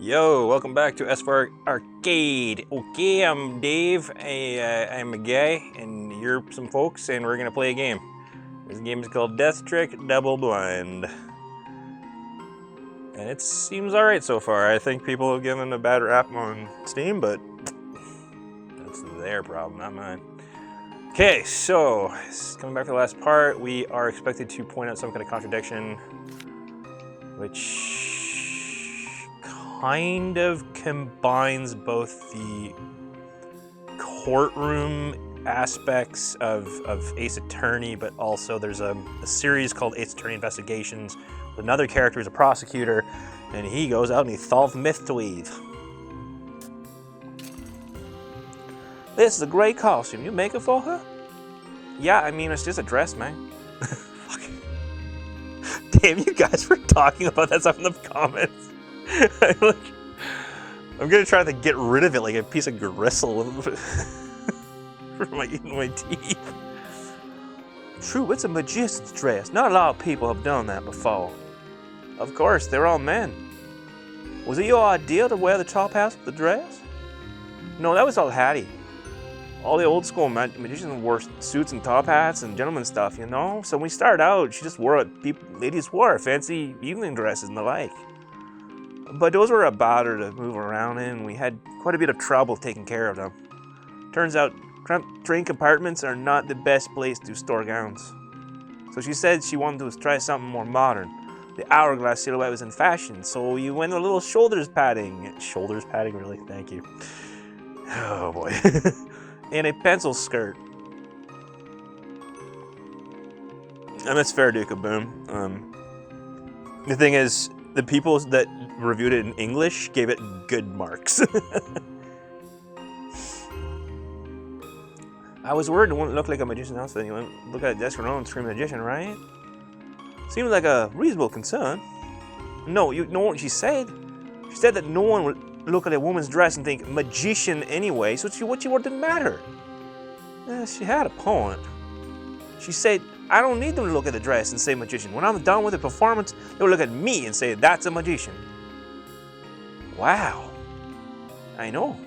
Yo, welcome back to S4 Arcade. Okay, I'm Dave. I'm a guy, and you're some folks, and we're gonna play a game. This game is called Death Trick Double Blind. And it seems alright so far. I think people have given a bad rap on Steam, but that's their problem, not mine. Okay, so coming back to the last part, we are expected to point out some kind of contradiction, which kind of combines both the courtroom aspects of Ace Attorney, but also there's a series called Ace Attorney Investigations with another character who's a prosecutor, and he goes out and he solves mysteries. This is a great costume. You make it for her? Yeah, I mean, it's just a dress, man. Fuck. Damn, you guys were talking about that stuff in the comments. I'm gonna try to get rid of it like a piece of gristle from my teeth. True, it's a magician's dress. Not a lot of people have done that before. Of course, they're all men. Was it your idea to wear the top half of the dress? No, that was all Hattie. All the old school magicians wore suits and top hats and gentleman stuff, you know? So when we started out, she just wore what ladies wore, fancy evening dresses and the like. But those were a bother to move around in. We had quite a bit of trouble taking care of them. Turns out, train compartments are not the best place to store gowns. So she said she wanted to try something more modern. The hourglass silhouette was in fashion, so you went a little shoulders padding. Shoulders padding, really? Thank you. Oh boy. And a pencil skirt. And that's fair, Duke of Boom. The thing is, the people that reviewed it in English gave it good marks. I was worried it wouldn't look like a magician's outfit. You wouldn't look at a desk alone and scream magician, right? Seems like a reasonable concern. No, you know what she said? She said that no one would look at a woman's dress and think magician anyway, so what she wore didn't matter. She had a point. She said, I don't need them to look at the dress and say magician. When I'm done with the performance, they'll look at me and say, that's a magician. Wow. I know.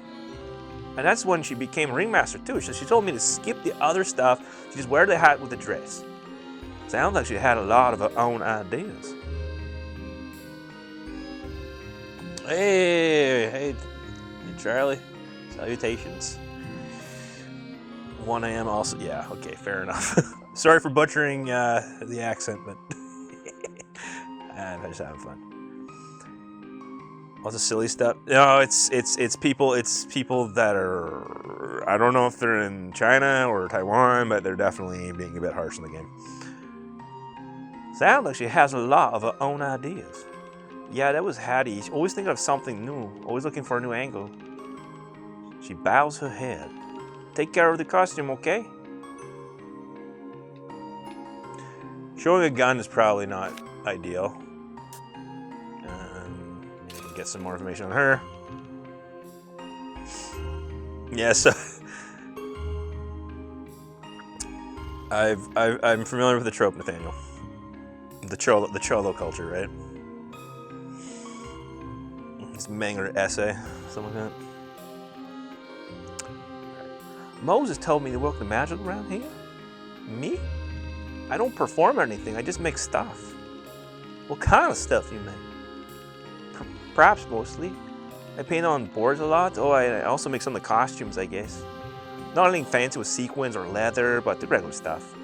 And that's when she became ringmaster too. So she told me to skip the other stuff, to just wear the hat with the dress. Sounds like she had a lot of her own ideas. Hey, Charlie. Salutations. 1 a.m. also, yeah, okay, fair enough. Sorry for butchering the accent, but I'm just having fun. Lots of silly stuff. No, it's people that are, I don't know if they're in China or Taiwan, but they're definitely being a bit harsh in the game. Sounds like she has a lot of her own ideas. Yeah, that was Hattie. She's always thinking of something new, always looking for a new angle. She bows her head. Take care of the costume, okay? Showing a gun is probably not ideal. Get some more information on her. Yes, I'm familiar with the trope, Nathaniel. The cholo culture, right? It's manga essay, something like that. Moses told me to work the magic around here. Me? I don't perform anything. I just make stuff. What kind of stuff do you make? Perhaps mostly. I paint on boards a lot. Oh, I also make some of the costumes, I guess. Not anything fancy with sequins or leather, but the regular stuff.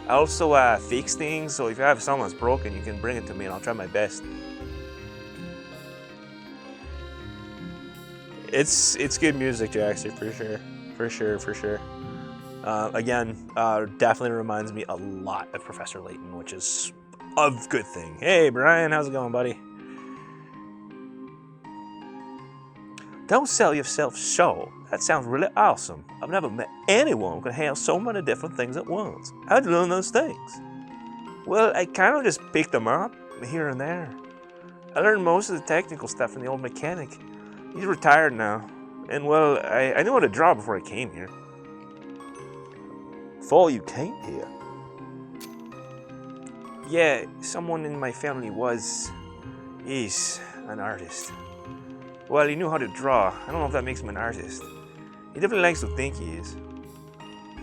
I also fix things, so if you have something that's broken, you can bring it to me and I'll try my best. It's good music, Jackson, for sure. For sure. Again, definitely reminds me a lot of Professor Layton, which is a good thing. Hey, Brian, how's it going, buddy? Don't sell yourself short. That sounds really awesome. I've never met anyone who can handle so many different things at once. How'd you learn those things? Well, I kind of just picked them up here and there. I learned most of the technical stuff from the old mechanic. He's retired now. And well, I knew how to draw before I came here. Before you came here? Yeah, someone in my family is an artist. Well, he knew how to draw. I don't know if that makes him an artist. He definitely likes to think he is.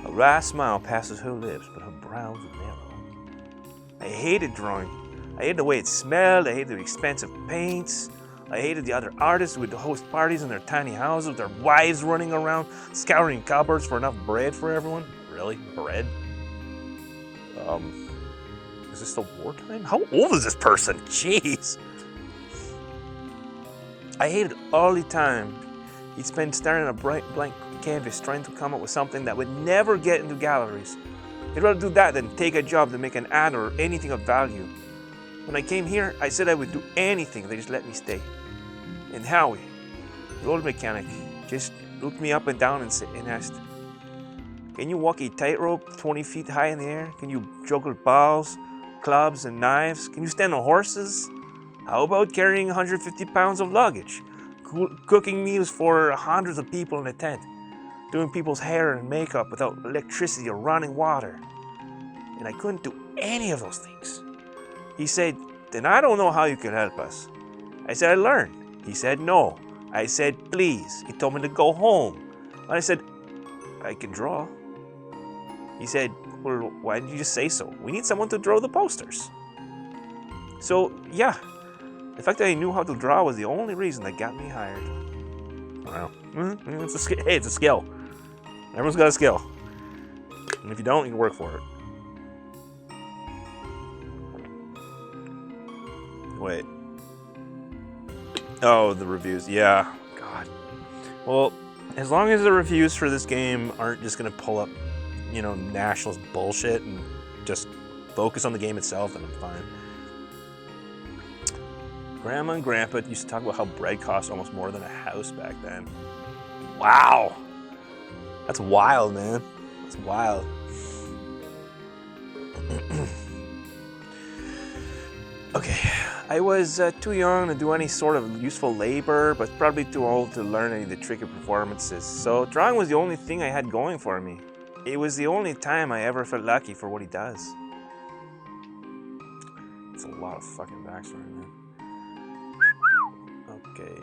A wry smile passes her lips, but her brows are narrow. I hated drawing. I hated the way it smelled. I hated the expensive paints. I hated the other artists who would host parties in their tiny houses with their wives running around, scouring cupboards for enough bread for everyone. Really? Bread? Is this still wartime? How old is this person? Jeez. I hated all the time he'd spend staring at a bright blank canvas trying to come up with something that would never get into galleries. He'd rather do that than take a job to make an ad or anything of value. When I came here, I said I would do anything if they just let me stay. And Howie, the old mechanic, just looked me up and down and asked, "Can you walk a tightrope 20 feet high in the air? Can you juggle balls, clubs, and knives? Can you stand on horses? How about carrying 150 pounds of luggage? Cooking meals for hundreds of people in a tent? Doing people's hair and makeup without electricity or running water?" And I couldn't do any of those things. He said, "Then I don't know how you can help us." I said, "I learned." He said, "No." I said, "Please." He told me to go home. And I said, "I can draw." He said, "Well, why didn't you just say so? We need someone to draw the posters." So, yeah, the fact that I knew how to draw was the only reason that got me hired. Wow. Hey, it's a skill. Everyone's got a skill. And if you don't, you can work for it. Wait. Oh, the reviews. Yeah. God. Well, as long as the reviews for this game aren't just going to pull up, nationalist bullshit and just focus on the game itself, then I'm fine. Grandma and Grandpa used to talk about how bread cost almost more than a house back then. Wow. That's wild, man. That's wild. Okay, I was too young to do any sort of useful labor, but probably too old to learn any of the tricky performances. So drawing was the only thing I had going for me. It was the only time I ever felt lucky for what he does. It's a lot of fucking backstory, man. Okay.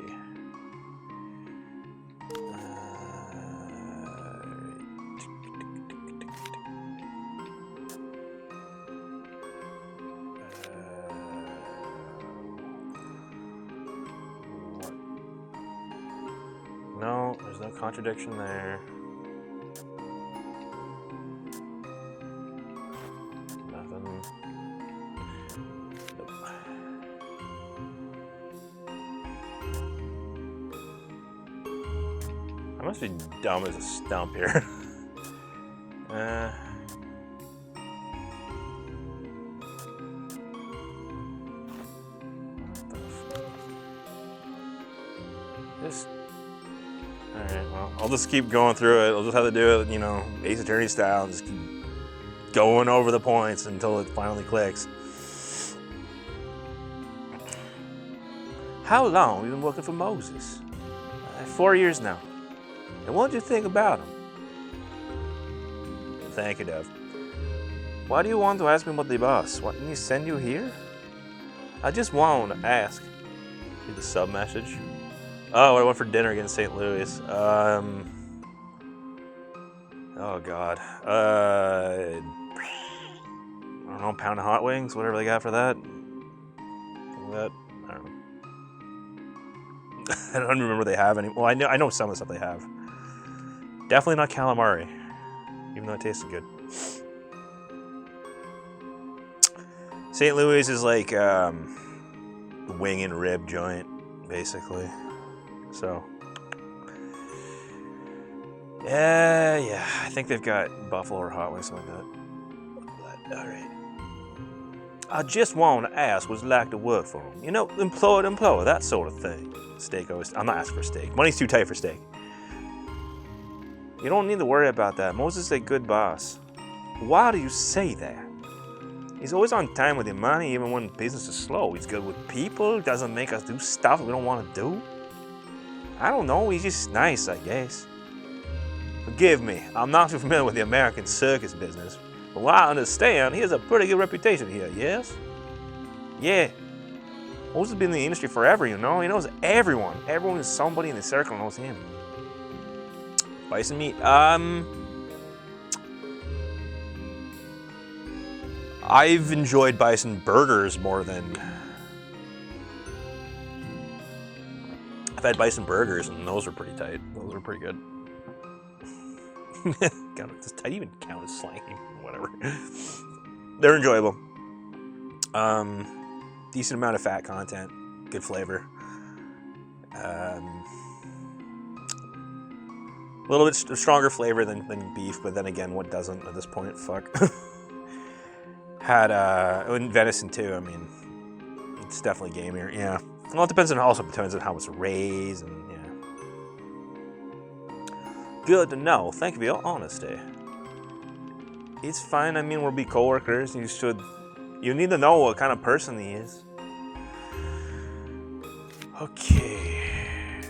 No, there's no contradiction there. Nothing. Nope. I must be dumb as a stump here. This. Alright, well, I'll just keep going through it. I'll just have to do it, Ace Attorney style, and just keep going over the points until it finally clicks. How long have you been working for Moses? 4 years now. And what did you think about him? Thank you, Dev. Why do you want to ask me about the boss? What, didn't he send you here? I just want to ask. Read the sub message. Oh, I went for dinner again in St. Louis. Oh God. I don't know, pound of hot wings, whatever they got for that. Something like that. I don't know. I don't remember what they have any. Well, I know some of the stuff they have. Definitely not calamari, even though it tasted good. St. Louis is like wing and rib joint, basically. So, yeah, I think they've got buffalo or hot wings, something like that. All right. I just want to ask what's like to work for him. Employer, that sort of thing. Steak always. I'm not asking for steak. Money's too tight for steak. You don't need to worry about that. Moses is a good boss. Why do you say that? He's always on time with the money, even when business is slow. He's good with people. Doesn't make us do stuff we don't want to do. I don't know, he's just nice, I guess. Forgive me, I'm not too familiar with the American circus business, but what I understand, he has a pretty good reputation here, yes? Yeah. Moses has been in the industry forever, you know? He knows everyone. Everyone is somebody in the circle knows him. Bison meat. I've enjoyed bison burgers more than... I've had bison burgers, and those were pretty tight. Those were pretty good. God, does tight even count as slang? Whatever. They're enjoyable. Decent amount of fat content. Good flavor. A little bit stronger flavor than beef, but then again, what doesn't at this point? Fuck. Had venison too. I mean, it's definitely gamier. Yeah. Well, it also depends on how it's raised, and yeah. Good to know. Thank you for your honesty. It's fine. I mean, we'll be coworkers. You need to know what kind of person he is. Okay.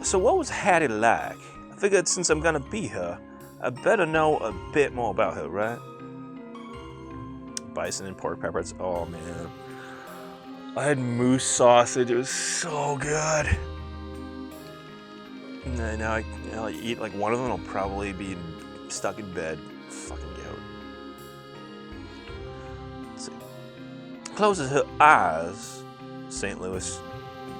So what was Hattie like? I figured since I'm gonna be her, I better know a bit more about her, right? Bison and pork peppers. Oh man. I had moose sausage. It was so good. And now I eat like one of them. I'll probably be stuck in bed. Fucking goat. Let's see. Closes her eyes. St. Louis.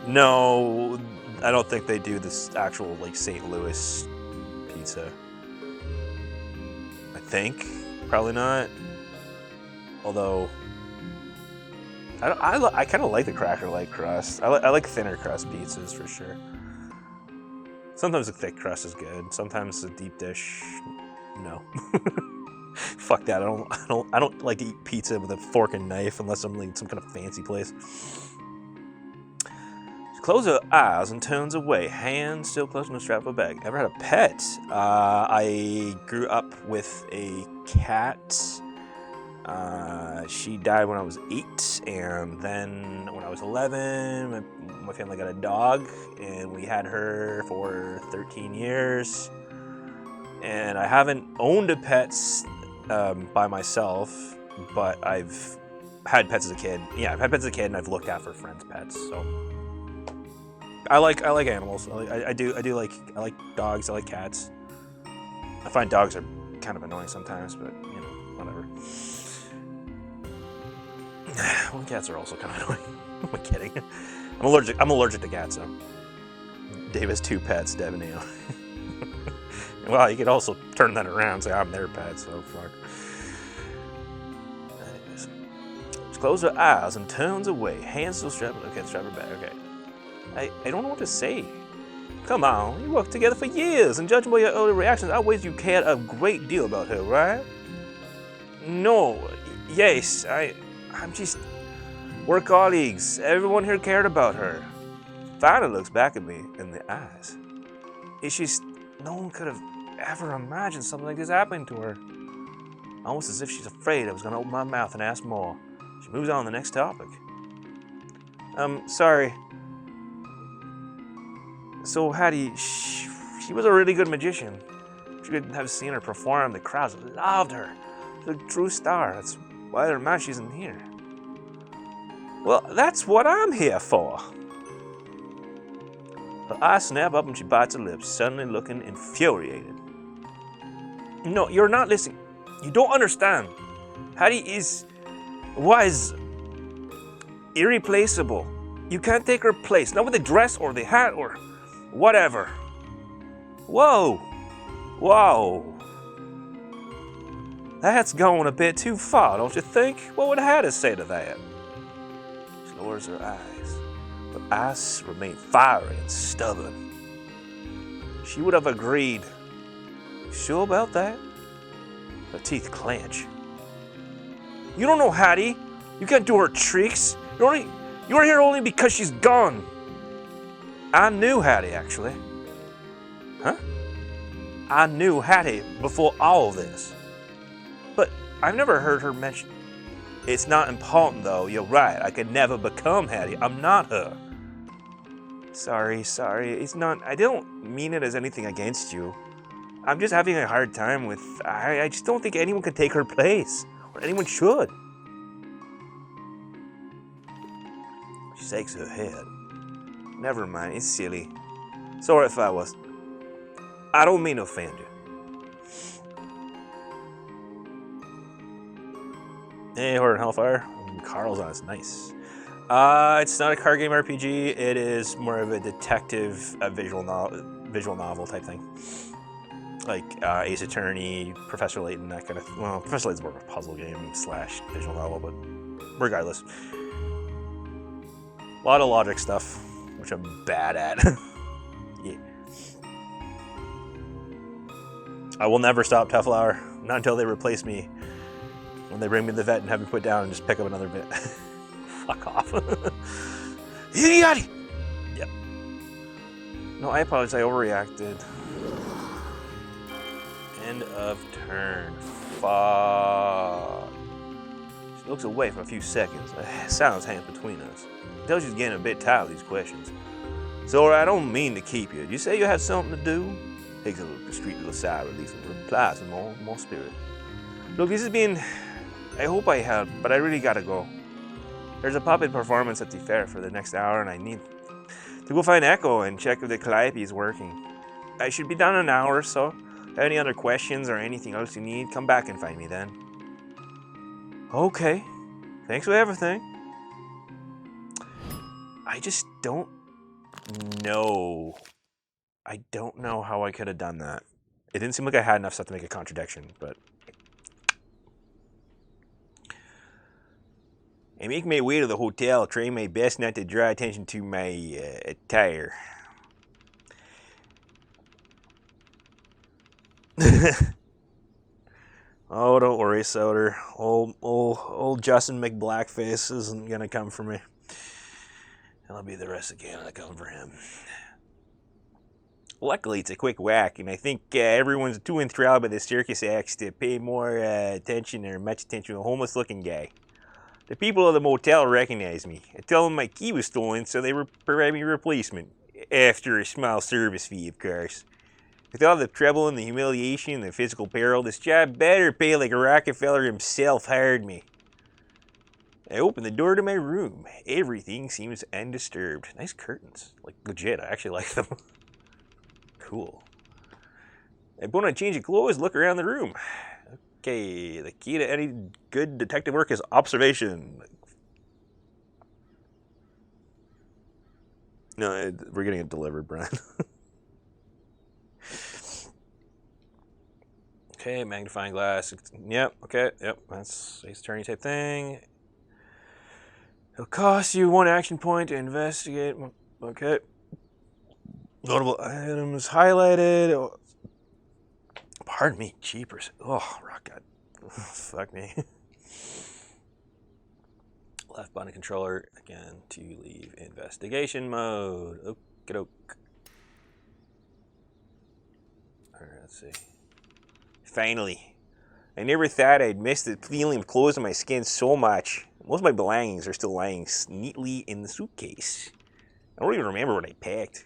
No, I don't think they do this actual like St. Louis pizza. I think probably not. Although I kind of like the cracker-like crust. I like thinner crust pizzas for sure. Sometimes the thick crust is good. Sometimes the deep dish, no. Fuck that. I don't like to eat pizza with a fork and knife unless I'm like some kind of fancy place. She closes her eyes and turns away, hands still clutching the strap of her bag. Ever had a pet? I grew up with a cat. She died when I was 8, and then when I was 11, my family got a dog, and we had her for 13 years. And I haven't owned a pet by myself, but I've had pets as a kid. Yeah, I've had pets as a kid, and I've looked after friends' pets. So I like animals. I like dogs. I like cats. I find dogs are kind of annoying sometimes, but you know, whatever. Well, cats are also kind of annoying. I'm kidding. I'm allergic to cats, though. Dave has 2 pets, Devin and Well, you could also turn that around and say I'm their pet, so fuck. Anyways. She closes her eyes and turns away. Hands still strapped. Okay, strap her back. Okay. I don't know what to say. Come on, you worked together for years, and judging by your early reactions, I always you cared a great deal about her, right? No. Yes, I'm just... We're colleagues. Everyone here cared about her. Finally looks back at me in the eyes. It's just... No one could have ever imagined something like this happening to her. Almost as if she's afraid I was going to open my mouth and ask more. She moves on to the next topic. Sorry. So Hattie, she was a really good magician. If you could have seen her perform, the crowds loved her. She's a true star. That's why they're mad she's in here. Well, that's what I'm here for. Her eyes snap up and she bites her lips, suddenly looking infuriated. No, you're not listening. You don't understand. Hattie was irreplaceable. You can't take her place, not with the dress or the hat or whatever. Whoa. Whoa. That's going a bit too far, don't you think? What would Hattie say to that? She lowers her eyes. Her eyes remain fiery and stubborn. She would have agreed. You sure about that? Her teeth clench. You don't know Hattie. You can't do her tricks. You're here only because she's gone. I knew Hattie, actually. Huh? I knew Hattie before all of this. But I've never heard her mention... It's not important, though. You're right. I could never become Hattie. I'm not her. Sorry. It's not... I don't mean it as anything against you. I'm just having a hard time with... I just don't think anyone can take her place. Or anyone should. She shakes her head. Never mind, it's silly. Sorry if I was. I don't mean to offend you. Hey, Horde and Hellfire. Carl's on. It's nice. It's not a card game RPG. It is more of a detective visual novel type thing. Like Ace Attorney, Professor Layton, that kind of. Well, Professor Layton's more of a puzzle game / visual novel, but regardless, a lot of logic stuff, which I'm bad at. Yeah. I will never stop Teflower, not until they replace me. When they bring me to the vet and have me put down and just pick up another bit. Fuck off. Idiot! Yep. No, I apologize. I overreacted. End of turn. Fuck. She looks away for a few seconds. Silence hangs between us. It tells she's getting a bit tired of these questions. Zora, I don't mean to keep you. You say you have something to do? Takes a look discreet to the side, releasing replies with more spirit. Look, this has been... I hope I help, but I really gotta go. There's a puppet performance at the fair for the next hour, and I need to go find Echo and check if the calliope is working. I should be done in an hour or so. If any other questions or anything else you need, come back and find me then. Okay. Thanks for everything. I just don't know. I don't know how I could have done that. It didn't seem like I had enough stuff to make a contradiction, but... I make my way to the hotel, trying my best not to draw attention to my attire. Oh, don't worry, Soder. Old Justin McBlackface isn't gonna come for me. I'll be the rest of the game that come for him. Luckily, it's a quick whack, and I think everyone's too enthralled by the circus acts to pay more attention or much attention to a homeless-looking guy. The people of the motel recognize me. I tell them my key was stolen, so they provide me a replacement. After a small service fee, of course. With all the trouble and the humiliation and the physical peril, this job better pay like Rockefeller himself hired me. I open the door to my room. Everything seems undisturbed. Nice curtains. Like, legit, I actually like them. Cool. I put on a change of clothes, look around the room. Okay, the key to any good detective work is observation. No, we're getting it delivered, Brian. Okay, magnifying glass. Yep, okay, yep. That's Ace Attorney type thing. It'll cost you 1 action point to investigate. Okay. Notable items highlighted. Pardon me, jeepers. Oh, rock god. Fuck me. Left button controller again to leave investigation mode. Okie-doke. Alright, let's see. Finally. I never thought I'd miss the feeling of clothes on my skin so much. Most of my belongings are still lying neatly in the suitcase. I don't even remember what I packed.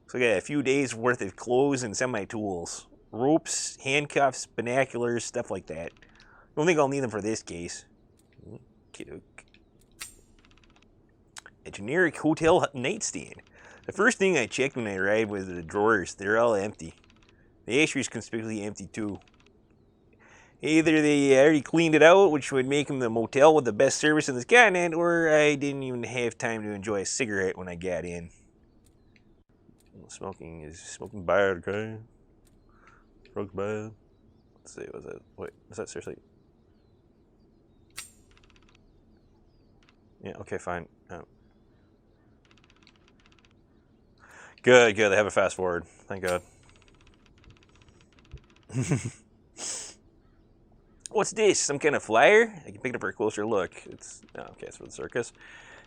So I got a few days worth of clothes and some of my tools. Ropes, handcuffs, binoculars, stuff like that. Don't think I'll need them for this case. Okie-doke. A generic hotel nightstand. The first thing I checked when I arrived was the drawers. They're all empty. The ashtray conspicuously empty too. Either they already cleaned it out, which would make them the motel with the best service in this continent, or I didn't even have time to enjoy a cigarette when I got in. Smoking bad, okay? Smoke's bad. Let's see, was that? Wait, is that seriously? Yeah, okay, fine. Oh. Good, they have a fast forward. Thank God. What's this? Some kind of flyer? I can pick it up for a closer look. It's for the circus.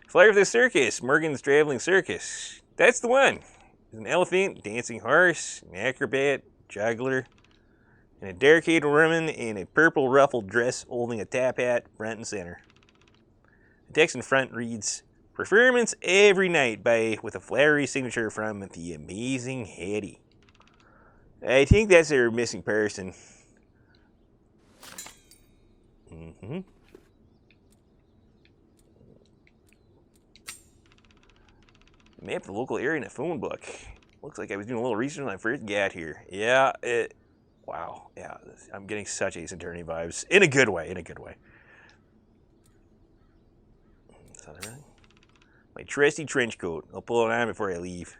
Flyer for the circus. Morgan's Traveling Circus. That's the one. There's an elephant, dancing horse, an acrobat, juggler, and a dark-haired woman in a purple ruffled dress holding a top hat front and center. The text in front reads, "Performance every night with a flowery signature from the amazing Hattie." I think that's their missing person. Map the local area in a phone book. Looks like I was doing a little research when I first got here. Yeah, wow. Yeah, I'm getting such Ace Attorney vibes. In a good way, in a good way. Is that everything? My trusty trench coat. I'll pull it on before I leave.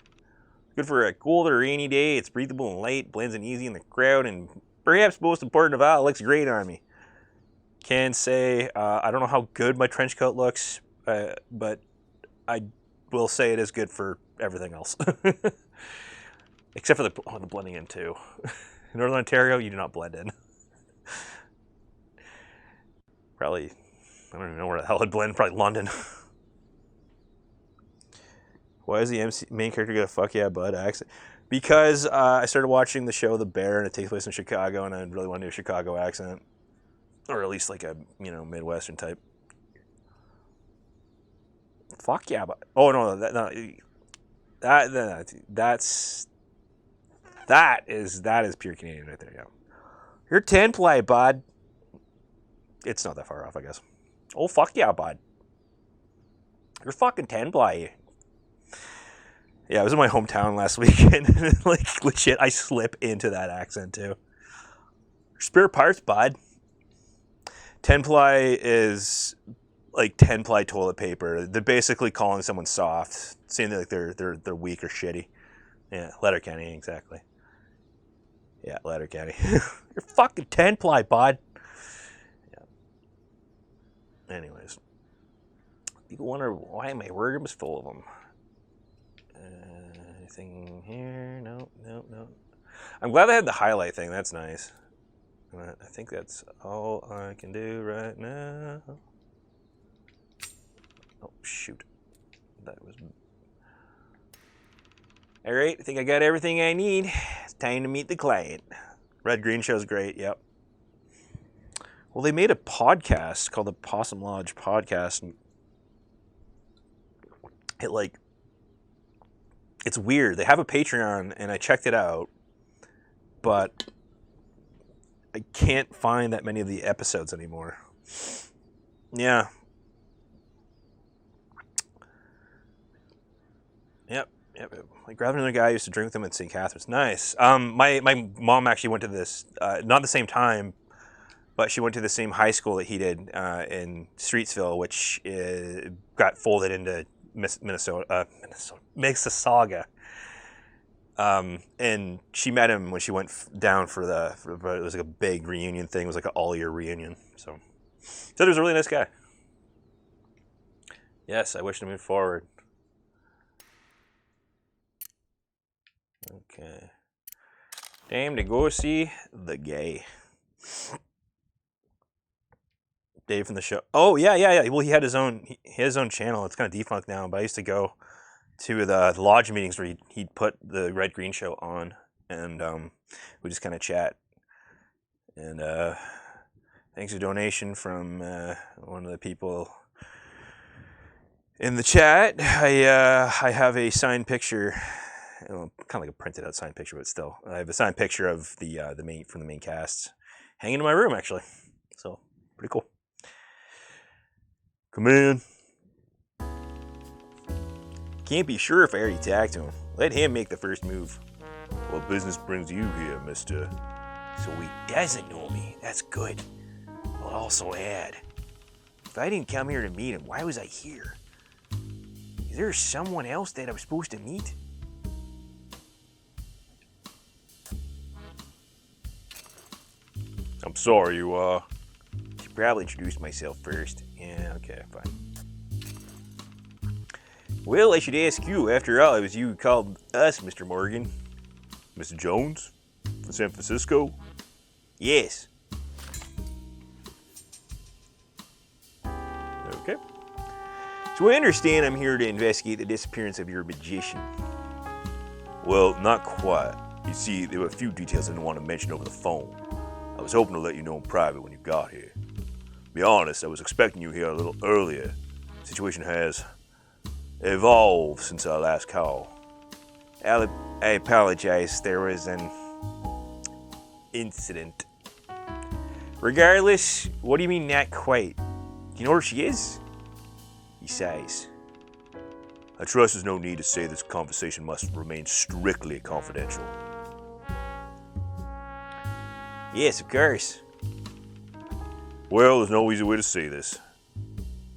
Good for a cold or rainy day. It's breathable and light, blends in easy in the crowd, and perhaps most important of all, it looks great on me. Can say, I don't know how good my trench coat looks, but I will say it is good for everything else. Except for the blending in too. In Northern Ontario, you do not blend in. Probably, I don't even know where the hell I'd blend, probably London. Why is the main character got a fuck yeah bud accent? Because I started watching the show The Bear, and it takes place in Chicago, and I really want to do a Chicago accent. Or at least like a, Midwestern type. Fuck yeah, bud. Oh no, that is pure Canadian right there, yeah. You're 10 ply, bud. It's not that far off, I guess. Oh, fuck yeah, bud. You're fucking 10 ply. Yeah, I was in my hometown last weekend, and like legit, I slip into that accent too. Spare parts, bud. 10 ply is like 10 ply toilet paper. They're basically calling someone soft, saying that like they're weak or shitty. Yeah, Letterkenny, exactly. Yeah, Letterkenny. You're fucking 10 ply, bud. Yeah. Anyways, people wonder why my room's full of them. Anything here? No. I'm glad they had the highlight thing. That's nice. I think that's all I can do right now. Oh, shoot. That was... Alright, I think I got everything I need. It's time to meet the client. Red Green Show's great, yep. Well, they made a podcast called the Possum Lodge Podcast. And it's weird. They have a Patreon, and I checked it out, but I can't find that many of the episodes anymore. Yeah. Yep. My grandmother guy used to drink with them at St. Catharines. Nice. My mom actually went to this, not the same time, but she went to the same high school that he did in Streetsville, which got folded into Mississauga. And she met him when she went down for it was like a big reunion thing. It was like an all-year reunion. So he was a really nice guy. Yes, I wish to move forward. Okay. Time to go see the gay. Dave from the show. Oh, yeah. Well, he had his own channel. It's kind of defunct now, but I used to go to the lodge meetings where he'd put the Red Green Show on, and we just kind of chat. And thanks to a donation from one of the people in the chat, I have a signed picture, kind of like a printed out signed picture, but still, I have a signed picture of the main cast hanging in my room actually. So pretty cool. Come in. Can't be sure if I already talked to him. Let him make the first move. What business brings you here, mister? So he doesn't know me. That's good. I'll also add, if I didn't come here to meet him, why was I here? Is there someone else that I'm supposed to meet? I'm sorry, you should probably introduce myself first. Yeah, okay, fine. Well, I should ask you. After all, it was you who called us, Mr. Morgan. Mr. Jones? From San Francisco? Yes. Okay. So I understand I'm here to investigate the disappearance of your magician. Well, not quite. You see, there were a few details I didn't want to mention over the phone. I was hoping to let you know in private when you got here. To be honest, I was expecting you here a little earlier. The situation has evolved since our last call. I apologize, there was an incident. Regardless, what do you mean not quite? Do you know where she is? He sighs. I trust there's no need to say this conversation must remain strictly confidential. Yes, of course. Well, there's no easy way to say this.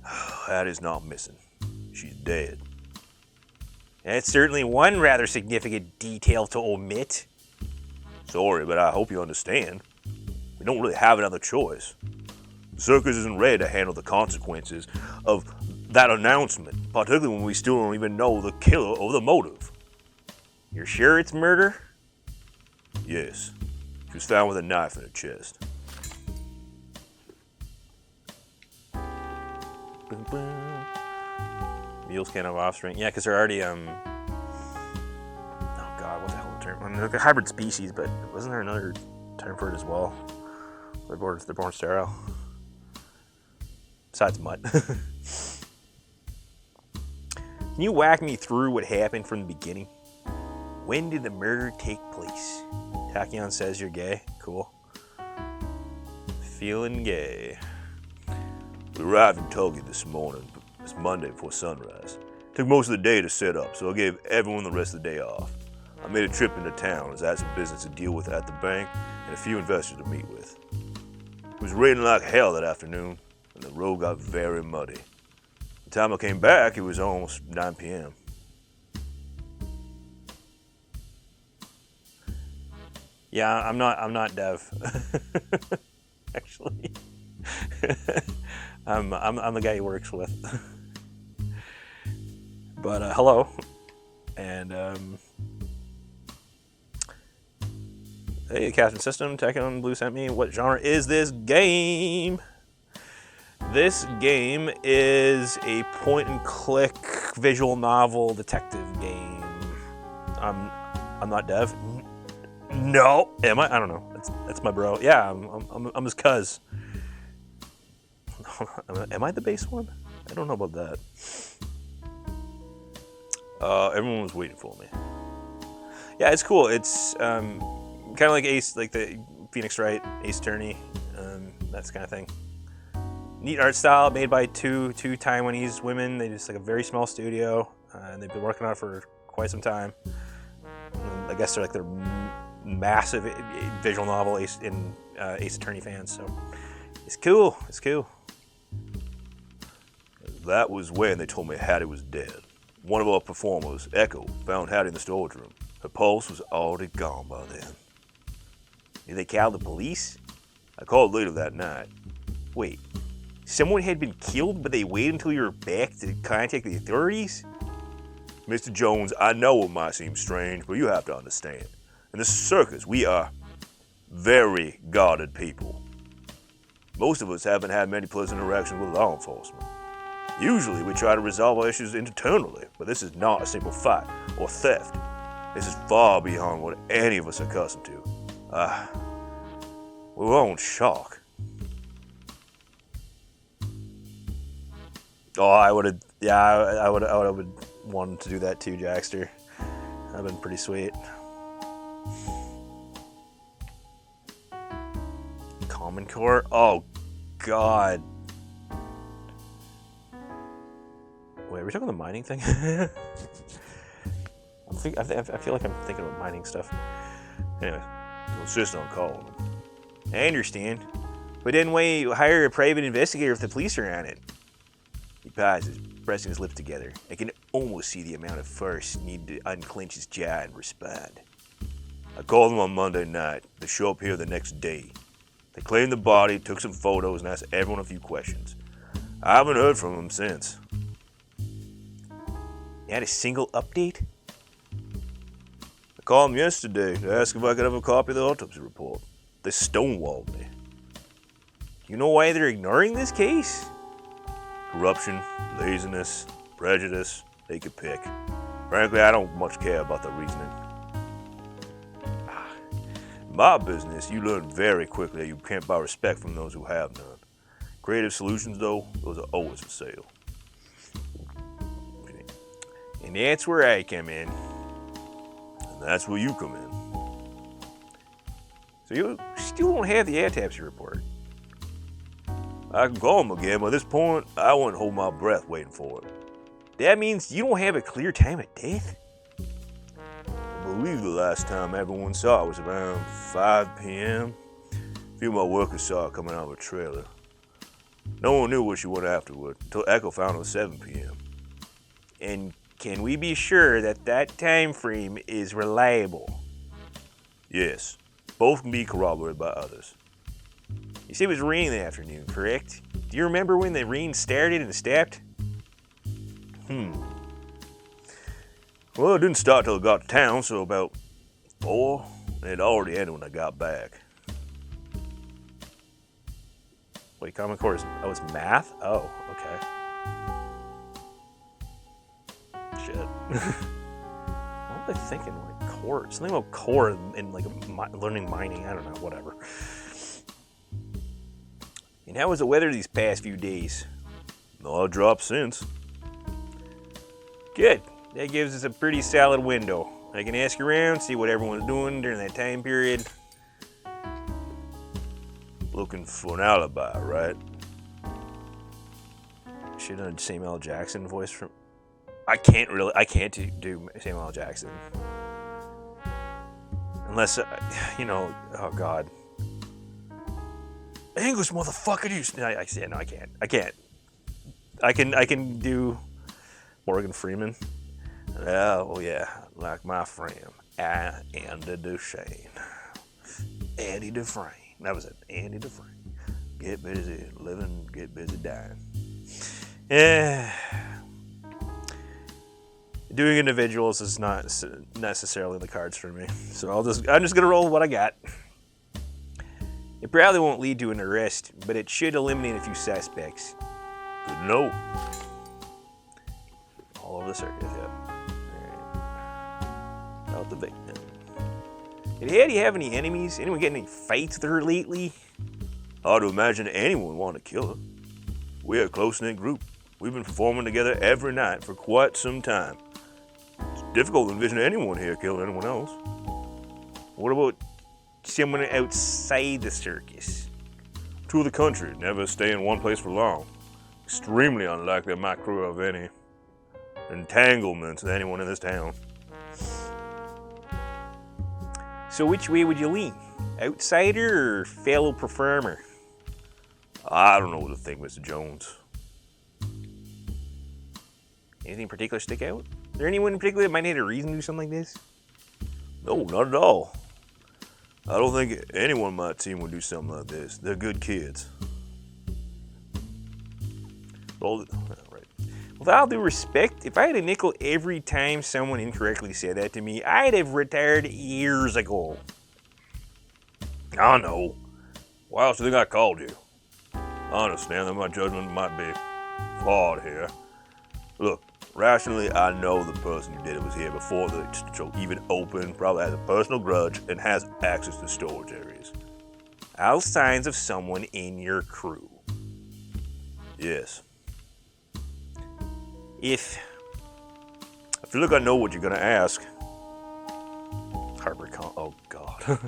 Hattie's not missing. She's dead. That's certainly one rather significant detail to omit. Sorry, but I hope you understand. We don't really have another choice. The circus isn't ready to handle the consequences of that announcement, particularly when we still don't even know the killer or the motive. You're sure it's murder? Yes. She was found with a knife in her chest. Boom, boom. Mules can't have offspring. Yeah, because they're already, oh god, what the hell is the term? They're a hybrid species, but wasn't there another term for it as well? They're born sterile. Besides mutt. Can you whack me through what happened from the beginning? When did the murder take place? Tachyon says you're gay. Cool. Feeling gay. We arrived in Tulgi this morning, this Monday before sunrise. Took most of the day to set up, so I gave everyone the rest of the day off. I made a trip into town as I had some business to deal with at the bank and a few investors to meet with. It was raining like hell that afternoon, and the road got very muddy. The time I came back, it was almost 9 p.m. Yeah, I'm not Dev. Actually. I'm the guy he works with. But hello. And hey, Captain System, Tekken Blue sent me. What genre is this game? This game is a point-and-click visual novel detective game. I'm not Dev. No, am I? I don't know. That's my bro. Yeah, I'm his cuz. Am I the base one? I don't know about that. Everyone was waiting for me. Yeah, it's cool. It's kind of like Ace, like the Phoenix Wright, Ace Attorney, that kind of thing. Neat art style, made by two Taiwanese women. They just like a very small studio, and they've been working on it for quite some time. I guess they're like their massive visual novel Ace Attorney fans. So it's cool. It's cool. That was when they told me Hattie was dead. One of our performers, Echo, found Hattie in the storage room. Her pulse was already gone by then. Did they call the police? I called later that night. Wait, someone had been killed, but they waited until you were back to contact the authorities? Mr. Jones, I know it might seem strange, but you have to understand. In this circus, we are very guarded people. Most of us haven't had many pleasant interactions with law enforcement. Usually, we try to resolve our issues internally, but this is not a simple fight or theft. This is far beyond what any of us are accustomed to. We're all in shock. Oh, I would have wanted to do that too, Jackster. That'd been pretty sweet. Common Core? Oh, God. Wait, are we talking the mining thing? I feel like I'm thinking about mining stuff. Anyway, it's just on call. I understand. But then why you hire a private investigator if the police are on it? He pauses, pressing his lips together. I can almost see the amount of force needed to unclench his jaw and respond. I called them on Monday night. They show up here the next day. They claimed the body, took some photos, and asked everyone a few questions. I haven't heard from them since. You had a single update? I called them yesterday to ask if I could have a copy of the autopsy report. They stonewalled me. You know why they're ignoring this case? Corruption, laziness, prejudice, they could pick. Frankly, I don't much care about the reasoning. In my business, you learn very quickly that you can't buy respect from those who have none. Creative solutions, though, those are always for sale. And that's where I come in. And that's where you come in. So you still don't have the autopsy report. I can call them again, but at this point, I wouldn't hold my breath waiting for it. That means you don't have a clear time of death? I believe the last time everyone saw it was around 5 p.m. A few of my workers saw it coming out of a trailer. No one knew where she went afterward until Echo found it was 7 p.m. And can we be sure that that time frame is reliable? Yes. Both can be corroborated by others. You said it was raining in the afternoon, correct? Do you remember when the rain started and stopped? Well, it didn't start till I got to town, so about 4. And it already ended when I got back. Wait, Common Core is math? Oh, okay. Shit. What was I thinking? Like core? Something about core in like learning mining. I don't know, whatever. And how was the weather these past few days? No drop since. Good. That gives us a pretty solid window. I can ask around, see what everyone's doing during that time period. Looking for an alibi, right? Should have done Samuel L. Jackson voice from... I can't do Samuel L. Jackson. Unless, oh God. English motherfucker, I can't. I can do Morgan Freeman. Oh yeah, like my friend, Andy Dufresne. Andy Dufresne. That was it, Andy Dufresne. Get busy living, get busy dying. Yeah. Doing individuals is not necessarily in the cards for me. So I'm just gonna roll with what I got. It probably won't lead to an arrest, but it should eliminate a few suspects. Good to know. All over the circuit, yep. Alright. Out the victim. Did you have any enemies? Anyone get any fights with her lately? Hard to imagine anyone would want to kill her. We're a close-knit group. We've been performing together every night for quite some time. It's difficult to envision anyone here killing anyone else. What about someone outside the circus? To the country, never stay in one place for long. Extremely unlikely I might crew of any entanglements with anyone in this town. So which way would you lean? Outsider or fellow performer? I don't know what to think, Mr. Jones. Anything in particular stick out? Is there anyone in particular that might need a reason to do something like this? No, not at all. I don't think anyone on my team would do something like this. They're good kids. Well, right. With all due respect, if I had a nickel every time someone incorrectly said that to me, I'd have retired years ago. I know. Why else do you think I called you? I understand that my judgment might be flawed here. Look, rationally, I know the person who did it was here before the show even opened, probably has a personal grudge, and has access to storage areas. All signs of someone in your crew. Yes. If I feel like I know what you're gonna ask. Oh God.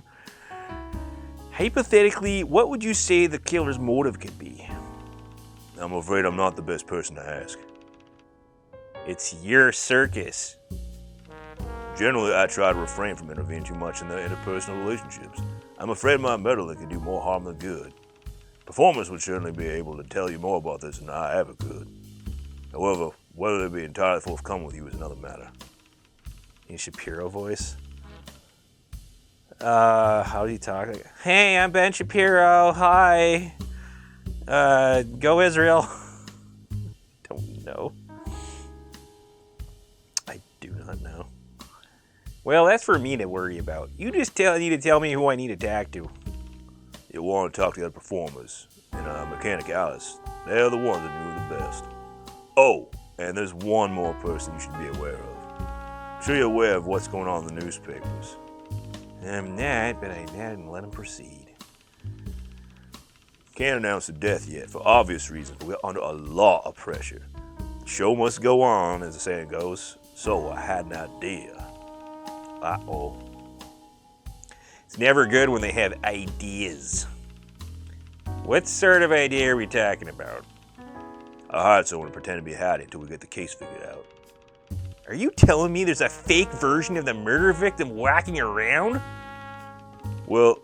Hypothetically, what would you say the killer's motive could be? I'm afraid I'm not the best person to ask. It's your circus. Generally, I try to refrain from intervening too much in the interpersonal relationships. I'm afraid my meddling can do more harm than good. Performers would certainly be able to tell you more about this than I ever could. However, whether they be entirely forthcoming with you is another matter. In Shapiro voice? How do you talk? Hey, I'm Ben Shapiro. Hi. Go Israel. Don't know. I do not know. Well, that's for me to worry about. You just need to tell me who I need to talk to. You want to talk to the other performers. And Mechanic Alice. They're the ones that knew the best. Oh, and there's one more person you should be aware of. I'm sure you're aware of what's going on in the newspapers. I'm not, but I'm not and let him proceed. Can't announce the death yet for obvious reasons, but we're under a lot of pressure. The show must go on, as the saying goes, so I had an idea. Uh-oh. It's never good when they have ideas. What sort of idea are we talking about? I hired someone to pretend to be Hattie until we get the case figured out. Are you telling me there's a fake version of the murder victim whacking around? Well,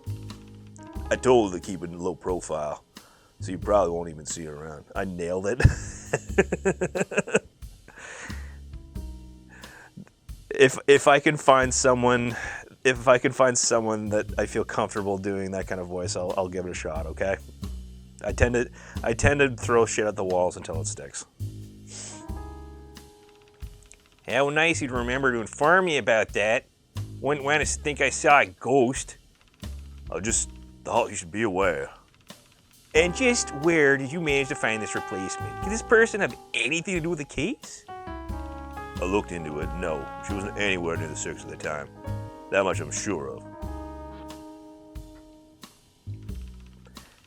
I told her to keep it in low profile, so you probably won't even see her around. I nailed it. If I can find someone that I feel comfortable doing that kind of voice, I'll give it a shot, okay? I tend to throw shit at the walls until it sticks. How nice you'd remember to inform me about that. Wouldn't want to think I saw a ghost. I just thought you should be aware. And just where did you manage to find this replacement? Did this person have anything to do with the case? I looked into it. No, she wasn't anywhere near the circus at the time. That much I'm sure of.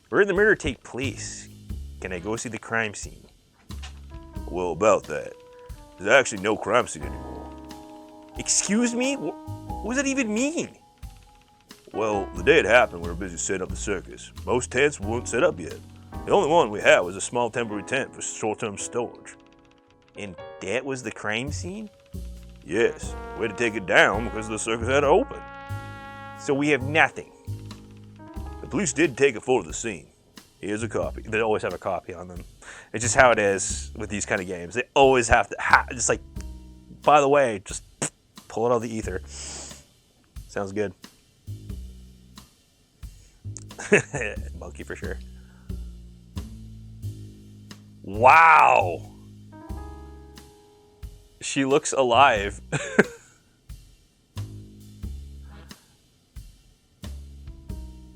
Where did the murder take place? Can I go see the crime scene? Well, about that. There's actually no crime scene anymore. Excuse me? What does that even mean? Well, the day it happened, we were busy setting up the circus. Most tents weren't set up yet. The only one we had was a small temporary tent for short-term storage. And that was the crime scene? Yes. We had to take it down because the circus had to open. So we have nothing. The police did take a photo of the scene. Here's a copy. They always have a copy on them. It's just how it is with these kind of games. They always have to, just like, by the way, just pull it out of the ether. Sounds good. Monkey for sure. Wow. She looks alive.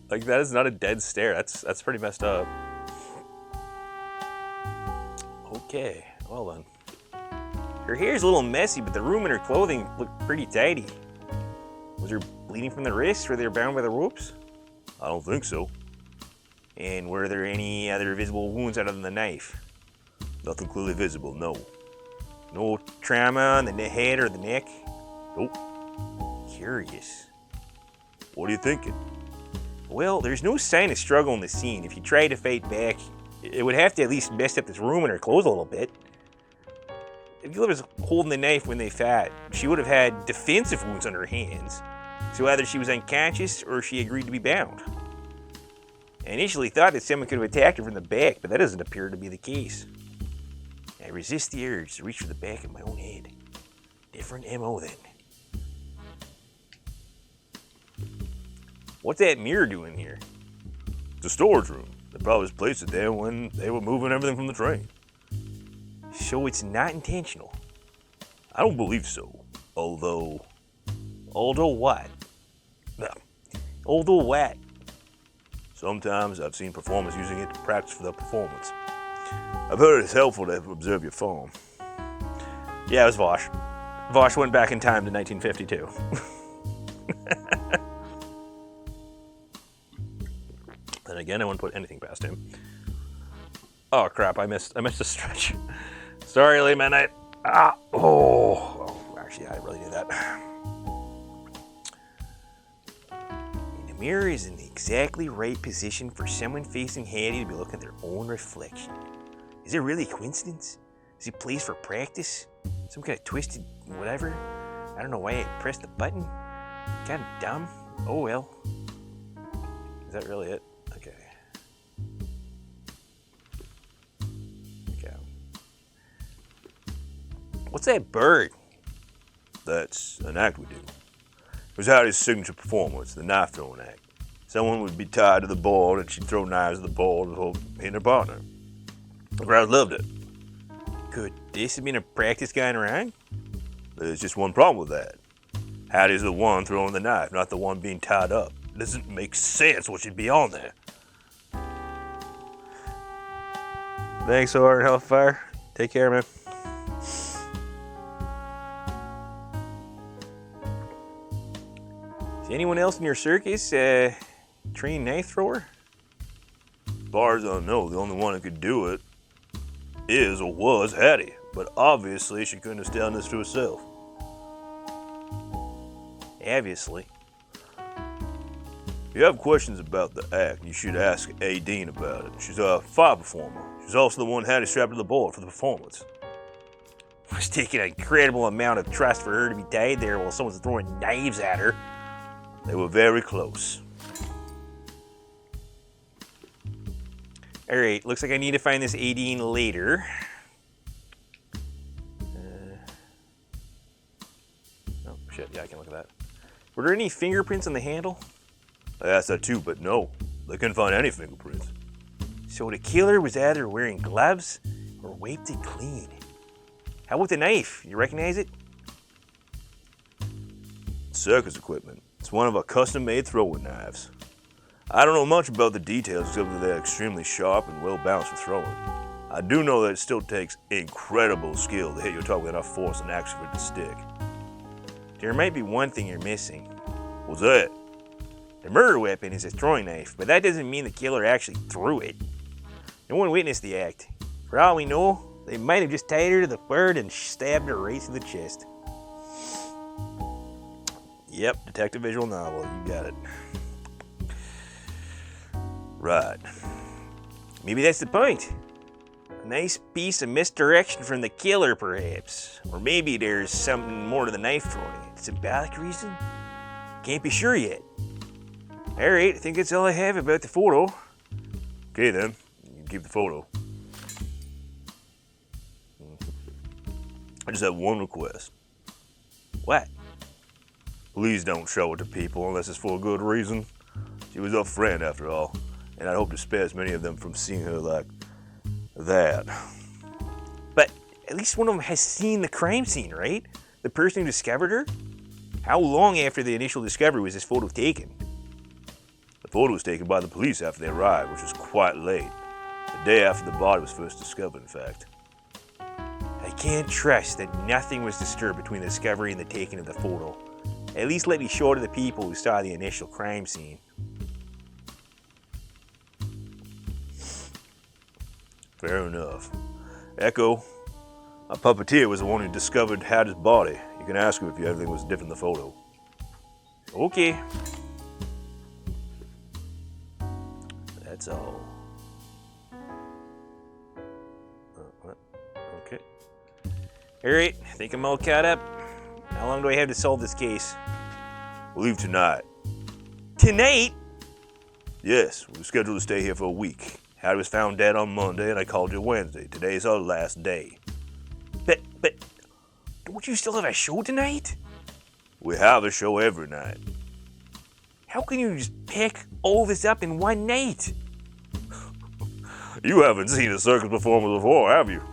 Like, that is not a dead stare. That's pretty messed up. Okay, well then. Her hair's a little messy, but the room and her clothing look pretty tidy. Was her bleeding from the wrists? Were they bound by the ropes? I don't think so. And were there any other visible wounds other than the knife? Nothing clearly visible, no. No trauma on the head or the neck? Nope. Curious. What are you thinking? Well, there's no sign of struggle in the scene. If you try to fight back, it would have to at least mess up this room and her clothes a little bit. If you was holding the knife when they fought, she would have had defensive wounds on her hands. So either she was unconscious or she agreed to be bound. I initially thought that someone could have attacked her from the back, but that doesn't appear to be the case. I resist the urge to reach for the back of my own head. Different MO then. What's that mirror doing here? It's a storage room. They probably just placed it there when they were moving everything from the train. So it's not intentional? I don't believe so. Although what? Although what? Sometimes I've seen performers using it to practice for their performance. I've heard it's helpful to observe your form. Yeah, it was Vosh. Vosh went back in time to 1952. And again, I wouldn't put anything past him. Oh crap! I missed a stretch. Sorry, late midnight. Actually, I really did that. The mirror is in the exactly right position for someone facing Hattie to be looking at their own reflection. Is it really a coincidence? Is it placed for practice? Some kind of twisted whatever? I don't know why I pressed the button. Kind of dumb. Oh well. Is that really it? Okay. What's that bird? That's an act we do. It was Hattie's signature performance, the knife throwing act. Someone would be tied to the board and she'd throw knives at the board to hold in her partner. The crowd loved it. Could this have been a practice going around? There's just one problem with that. Hattie's the one throwing the knife, not the one being tied up. It doesn't make sense what should be on there. Thanks, Or and Hellfire. Take care, man. Is anyone else in your circus trained knife thrower? As far as I know, the only one who could do it is or was Hattie, but obviously she couldn't have done this to herself. Obviously. If you have questions about the act, you should ask A. Dean about it. She's a fire performer. She's also the one had it strapped to the board for the performance. It was taking an incredible amount of trust for her to be tied there while someone's throwing knives at her. They were very close. Alright, looks like I need to find this 18 later. Oh, shit, yeah, I can look at that. Were there any fingerprints on the handle? I asked that too, but no. They couldn't find any fingerprints. So the killer was either wearing gloves or wiped it clean. How about the knife? You recognize it? Circus equipment. It's one of our custom-made throwing knives. I don't know much about the details except that they're extremely sharp and well balanced for throwing. I do know that it still takes incredible skill to hit your target with enough force and action for it to stick. There might be one thing you're missing. What's that? The murder weapon is a throwing knife, but that doesn't mean the killer actually threw it. No one witnessed the act. For all we know, they might have just tied her to the bird and stabbed her right through the chest. Yep, detective visual novel, you got it. Right. Maybe that's the point. A nice piece of misdirection from the killer, perhaps. Or maybe there's something more to the knife throwing. Symbolic reason? Can't be sure yet. Alright, I think that's all I have about the photo. Okay then, you can keep the photo. I just have one request. What? Please don't show it to people unless it's for a good reason. She was a friend after all, and I'd hope to spare as many of them from seeing her like that. But at least one of them has seen the crime scene, right? The person who discovered her? How long after the initial discovery was this photo taken? The photo was taken by the police after they arrived, which was quite late. The day after the body was first discovered, in fact. I can't trust that nothing was disturbed between the discovery and the taking of the photo. At least let me show it to the people who saw the initial crime scene. Fair enough. Echo, a puppeteer was the one who discovered Hattie's body. You can ask him if anything was different in the photo. Okay. That's all. What? Okay. Alright, I think I'm all caught up. How long do I have to solve this case? We'll leave tonight. Tonight? Yes, we were scheduled to stay here for a week. Hattie was found dead on Monday and I called you Wednesday. Today's our last day. But, don't you still have a show tonight? We have a show every night. How can you just pick all this up in one night? You haven't seen a circus performance before, have you?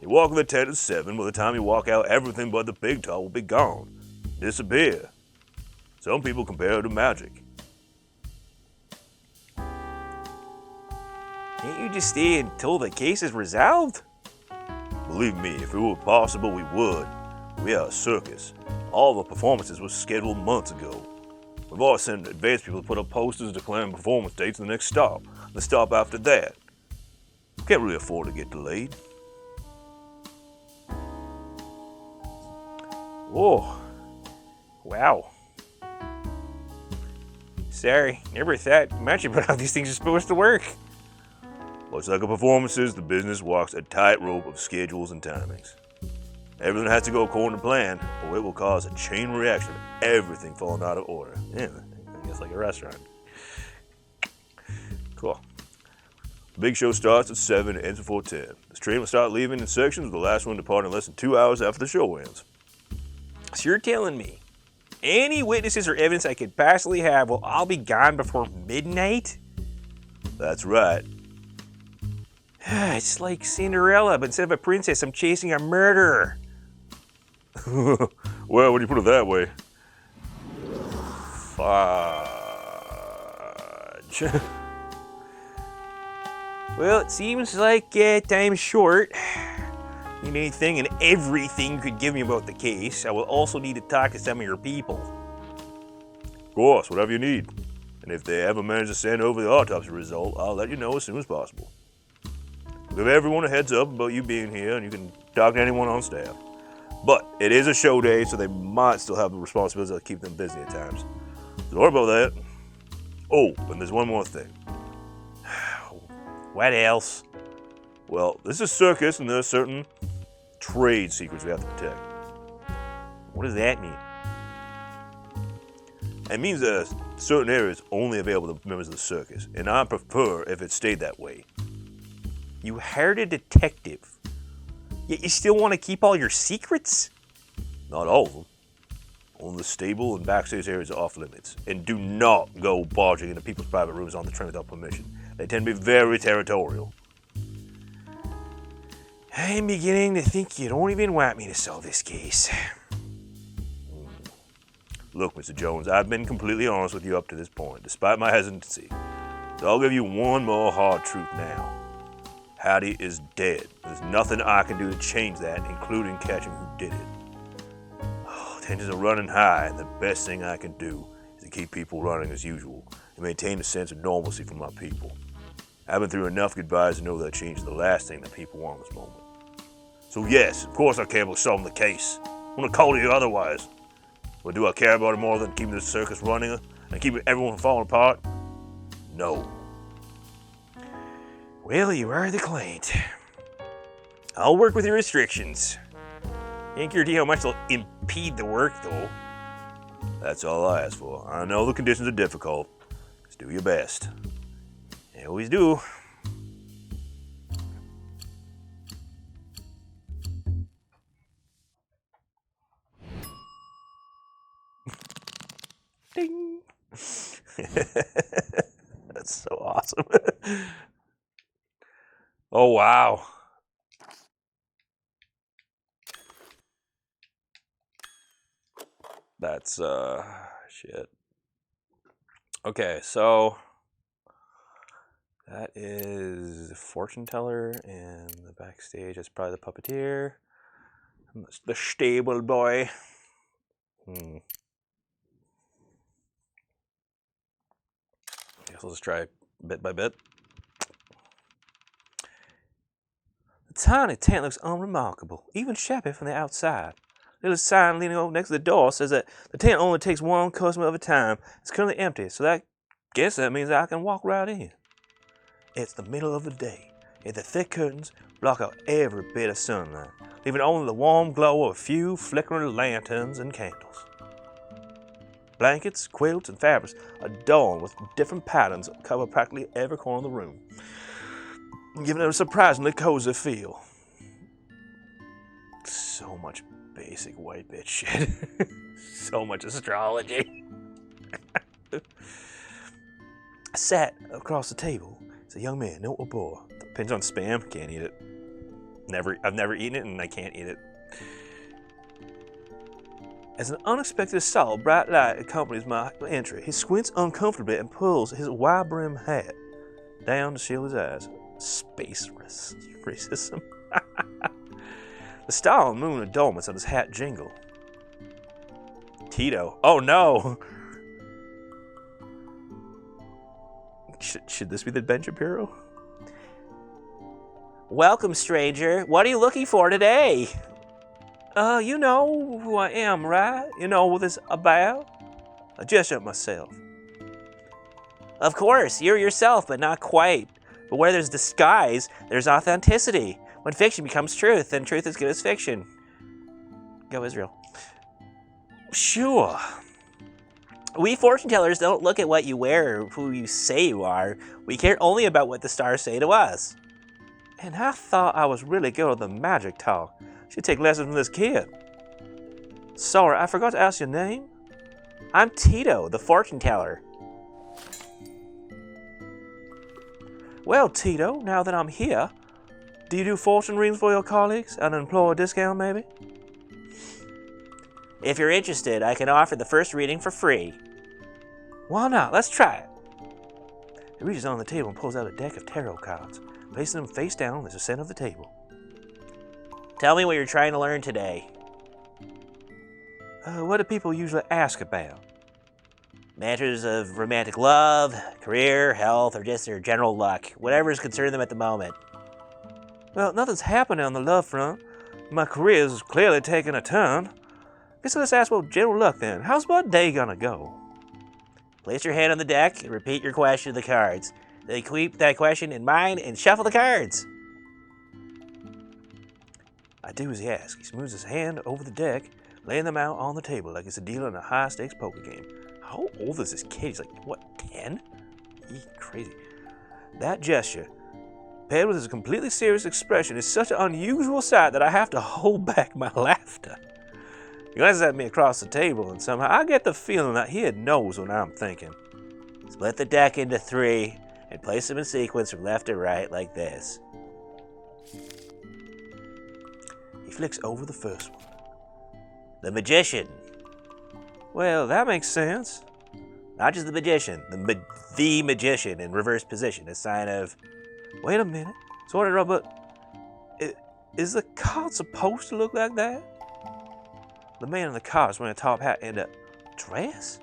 You walk in the tent at 7, by the time you walk out, everything but the big top will be gone. Disappear. Some people compare it to magic. Can't you just stay until the case is resolved? Believe me, if it were possible, we would. We are a circus. All the performances were scheduled months ago. We've always sent advance people to put up posters declaring performance dates in the next stop. The stop after that. We can't really afford to get delayed. Whoa. Wow. Sorry, never thought much about how these things are supposed to work. Much like a performances, the business walks a tightrope of schedules and timings. Everything has to go according to plan, or it will cause a chain reaction of everything falling out of order. Yeah, I guess like a restaurant. Cool. The big show starts at 7 and ends before 10. The train will start leaving in sections, with the last one departing less than 2 hours after the show ends. So you're telling me any witnesses or evidence I could possibly have will all be gone before midnight? That's right. It's like Cinderella, but instead of a princess, I'm chasing a murderer. Well, when you put it that way. Fudge. Well, it seems like time's short. Need anything and everything you could give me about the case. I will also need to talk to some of your people. Of course, whatever you need. And if they ever manage to send over the autopsy result, I'll let you know as soon as possible. Give everyone a heads up about you being here, and you can talk to anyone on staff. But it is a show day, so they might still have the responsibility to keep them busy at times. So don't worry about that. Oh, and there's one more thing. What else? Well, this is a circus and there are certain trade secrets we have to protect. What does that mean? It means that certain areas only available to members of the circus, and I prefer if it stayed that way. You hired a detective, yet you still want to keep all your secrets? Not all of them. Only the stable and backstage areas are off limits, and do not go barging into people's private rooms on the train without permission. They tend to be very territorial. I'm beginning to think you don't even want me to solve this case. Look, Mr. Jones, I've been completely honest with you up to this point, despite my hesitancy. So I'll give you one more hard truth now. Hattie is dead. There's nothing I can do to change that, including catching who did it. Tensions are running high, and the best thing I can do is to keep people running as usual and maintain a sense of normalcy for my people. I've been through enough goodbyes to know that change is the last thing that people want in this moment. So yes, of course I care about solving the case. I'm gonna call you otherwise. But do I care about it more than keeping the circus running and keeping everyone from falling apart? No. Well, you are the client. I'll work with your restrictions. Ain't guarantee how much they'll impede the work, though. That's all I ask for. I know the conditions are difficult. Just do your best. You always do. Ding. That's so awesome. Oh, wow. That's, shit. Okay, so that is the fortune teller, and the backstage is probably the puppeteer. And the stable boy. Guess I'll just try bit by bit. The tiny tent looks unremarkable, even shabby from the outside. The little sign leaning over next to the door says that the tent only takes one customer at a time. It's currently empty, so I guess that means I can walk right in. It's the middle of the day, and the thick curtains block out every bit of sunlight, leaving only the warm glow of a few flickering lanterns and candles. Blankets, quilts, and fabrics adorned with different patterns cover practically every corner of the room, giving it a surprisingly cozy feel. So much basic white bitch shit. So much astrology. Sat across the table is a young man, no boy. Depends on spam, can't eat it. I've never eaten it and I can't eat it. As an unexpected solid bright light accompanies my entry, he squints uncomfortably and pulls his wide-brimmed hat down to shield his eyes. Space racism. The star and moon adornments on his hat jingle. Tito. Oh no! Should this be the Ben Shapiro? Welcome, stranger. What are you looking for today? You know who I am, right? You know what this about? I dressed up myself. Of course, you're yourself, but not quite. But where there's disguise, there's authenticity. When fiction becomes truth, then truth is good as fiction. Go Israel. Sure. We fortune tellers don't look at what you wear or who you say you are. We care only about what the stars say to us. And I thought I was really good at the magic talk. Should take lessons from this kid. Sorry, I forgot to ask your name. I'm Tito, the fortune teller. Well, Tito, now that I'm here, do you do fortune readings for your colleagues and employ a discount, maybe? If you're interested, I can offer the first reading for free. Why not? Let's try it. He reaches on the table and pulls out a deck of tarot cards, placing them face down at the center of the table. Tell me what you're trying to learn today. What do people usually ask about? Matters of romantic love, career, health, or just their general luck. Whatever's concerning them at the moment. Well, nothing's happening on the love front. My career's clearly taking a turn. Guess let's ask about general luck then. How's my day gonna go? Place your hand on the deck and repeat your question to the cards. Then keep that question in mind and shuffle the cards. I do as he asks. He smooths his hand over the deck, laying them out on the table like it's a dealer in a high-stakes poker game. How old is this kid? He's like, what, 10? Crazy. That gesture, paired with his completely serious expression, is such an unusual sight that I have to hold back my laughter. He glances at me across the table, and somehow I get the feeling that he knows what I'm thinking. Split the deck into 3 and place them in sequence from left to right like this. He flicks over the first one. The Magician. Well, that makes sense. Not just the Magician, the Magician in reverse position, a sign of... Wait a minute. So but is the card supposed to look like that? The man in the card is wearing a top hat and a dress?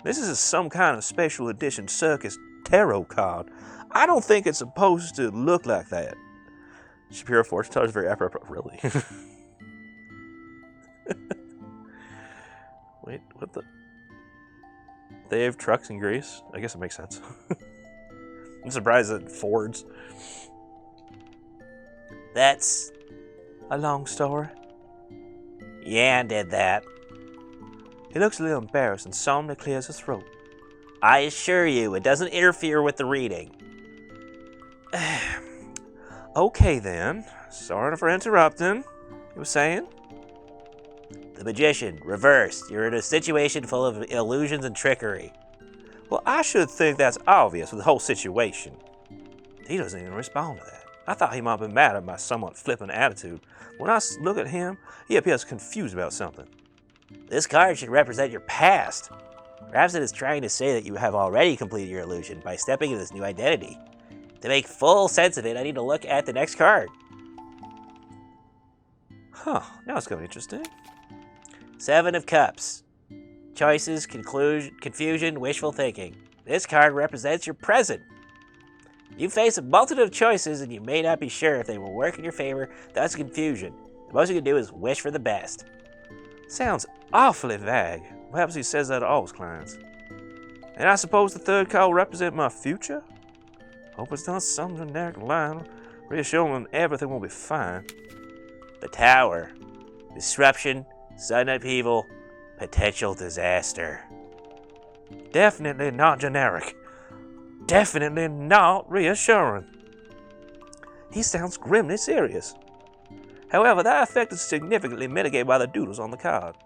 This is some kind of special edition circus tarot card. I don't think it's supposed to look like that. Shapiro fortune teller is very apropos. Really? Wait, what the? They have trucks in Greece? I guess it makes sense. I'm surprised at Fords. That's a long story. Yeah, I did that. He looks a little embarrassed and solemnly clears his throat. I assure you, it doesn't interfere with the reading. Okay then. Sorry for interrupting. You were saying? The Magician, reversed. You're in a situation full of illusions and trickery. Well, I should think that's obvious with the whole situation. He doesn't even respond to that. I thought he might have been mad at my somewhat flippant attitude. When I look at him, he appears confused about something. This card should represent your past. Perhaps it is trying to say that you have already completed your illusion by stepping into this new identity. To make full sense of it, I need to look at the next card. Huh, now it's going interesting. 7 of Cups. Choices, confusion, wishful thinking. This card represents your present. You face a multitude of choices and you may not be sure if they will work in your favor, thus confusion. The most you can do is wish for the best. Sounds awfully vague. Perhaps he says that to all his clients. And I suppose the third card will represent my future? Hope it's not some generic line reassuring everything will be fine. The Tower. Disruption, sudden upheaval, potential disaster. Definitely not generic. Definitely not reassuring. He sounds grimly serious. However, that effect is significantly mitigated by the doodles on the card.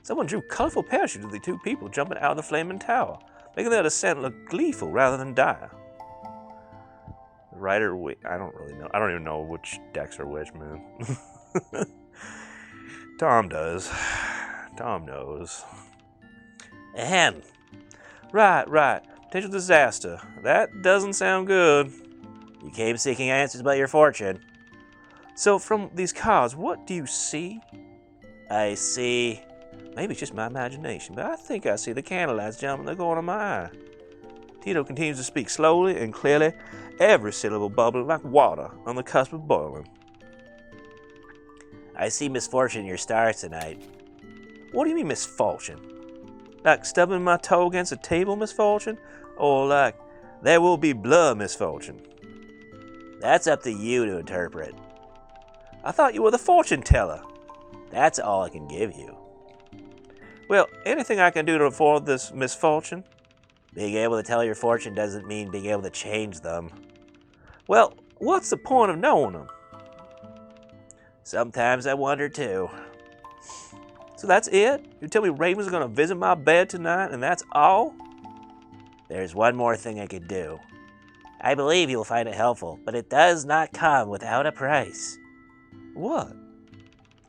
Someone drew colorful parachutes of the 2 people jumping out of the flaming tower, making their descent look gleeful rather than dire. The writer, I don't really know. I don't even know which decks are which, man. Tom does. Tom knows. Ahem. Right. Potential disaster. That doesn't sound good. You came seeking answers about your fortune. So from these cards, what do you see? I see... Maybe it's just my imagination, but I think I see the candlelights jumping in the corner of my eye. Tito continues to speak slowly and clearly, every syllable bubbling like water on the cusp of boiling. I see misfortune in your stars tonight. What do you mean misfortune? Like stubbing my toe against a table misfortune? Or like, there will be blood misfortune? That's up to you to interpret. I thought you were the fortune teller. That's all I can give you. Well, anything I can do to avoid this misfortune? Being able to tell your fortune doesn't mean being able to change them. Well, what's the point of knowing them? Sometimes I wonder too. So that's it? You tell me Raven's gonna visit my bed tonight and that's all? There's one more thing I could do. I believe you'll find it helpful, but it does not come without a price. What?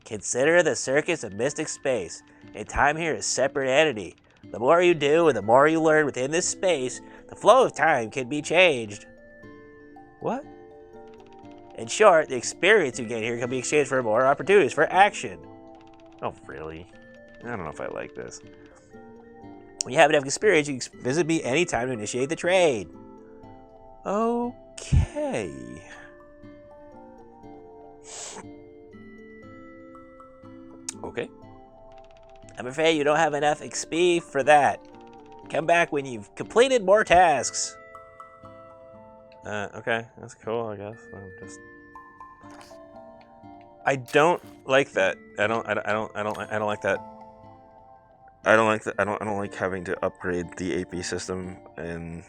Consider the circus of mystic space, and time here is a separate entity. The more you do and the more you learn within this space, the flow of time can be changed. What? In short, the experience you gain here can be exchanged for more opportunities for action. Oh, really? I don't know if I like this. When you have enough experience, you can visit me anytime to initiate the trade. Okay. Okay. I'm afraid you don't have enough XP for that. Come back when you've completed more tasks. Okay, that's cool, I guess. I don't like that. I don't like that. I don't like that. I don't like having to upgrade the AP system and.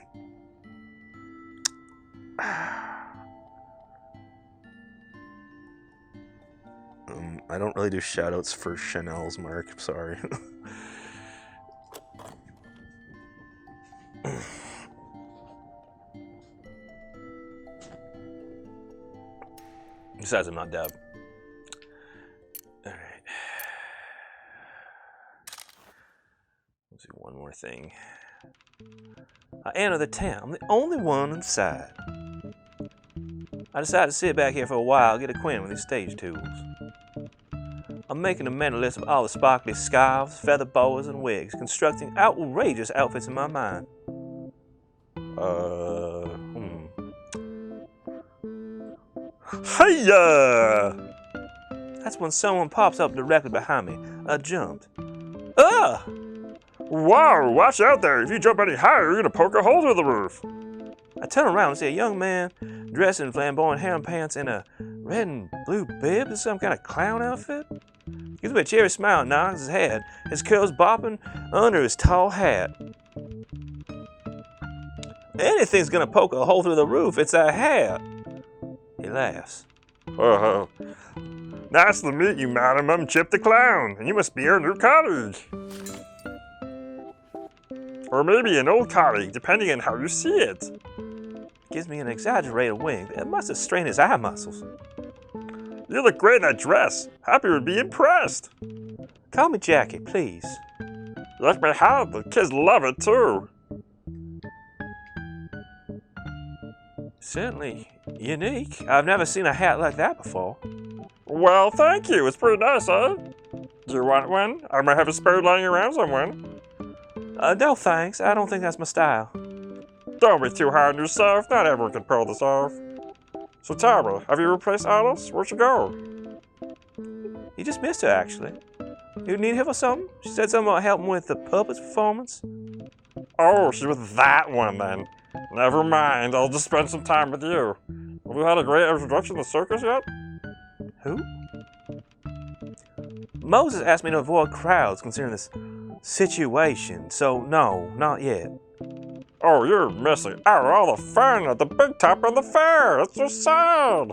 I don't really do shoutouts for Chanel's mark. I'm sorry. Besides, I'm not Deb. All right. Let's do one more thing. I enter the town. I'm the only one inside. I decided to sit back here for a while, get acquainted with these stage tools. I'm making a mental list of all the sparkly scarves, feather boas, and wigs, constructing outrageous outfits in my mind. Hiya! That's when someone pops up directly behind me. I jumped. Ah! Wow, watch out there. If you jump any higher, you're gonna poke a hole through the roof. I turn around and see a young man dressed in flamboyant hair and pants and a red and blue bib in some kind of clown outfit. He gives me a cheery smile and nods his head, his curls bopping under his tall hat. Anything's gonna poke a hole through the roof, it's a hat. He laughs. Oh, nice to meet you, madam. I'm Chip the Clown, and you must be our new colleague. Or maybe an old colleague, depending on how you see it. Gives me an exaggerated wink. It must have strained his eye muscles. You look great in that dress. Happy would be impressed. Call me Jackie, please. Let me have the kids love it too. Certainly unique. I've never seen a hat like that before. Well, thank you. It's pretty nice, eh? Do you want one? I might have a spare lying around somewhere. No thanks. I don't think that's my style. Don't be too hard on yourself. Not everyone can pull this off. So tell me, have you replaced Alice? Where'd she go? You just missed her, actually. You need her for something? She said something about helping with the puppet's performance. Oh, she's with that one then. Never mind, I'll just spend some time with you. Have you had a great introduction to the circus yet? Who? Moses asked me to avoid crowds considering this situation, so no, not yet. Oh, you're missing out on all the fun at the big top of the fair. It's so sad.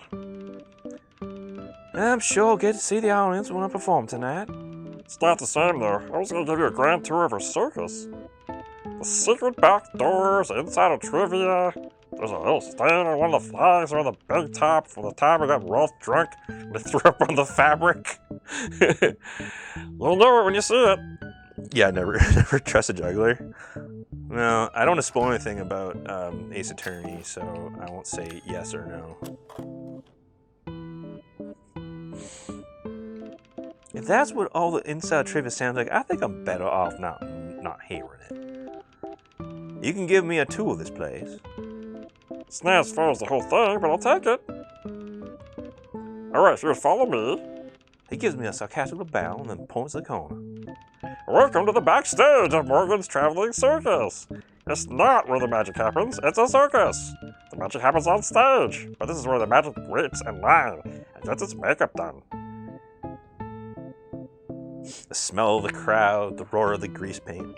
I'm sure I'll get to see the audience when I perform tonight. It's not the same though. I was gonna give you a grand tour of our circus. The secret back doors, insider trivia. There's a little stand on one of the flags on the big top from the time we got Rolf drunk and threw up on the fabric. You'll know it when you see it. Yeah, never trust a juggler. No, I don't want to spoil anything about Ace Attorney, so I won't say yes or no. If that's what all the inside trivia sounds like, I think I'm better off not hearing it. You can give me a tour of this place. It's not as far as the whole thing, but I'll take it. Alright, you follow me. He gives me a sarcastic bow and then points to the corner. Welcome to the backstage of Morgan's Traveling Circus. It's not where the magic happens, it's a circus. The magic happens on stage, but this is where the magic waits in line and gets its makeup done. The smell of the crowd, the roar of the grease paint.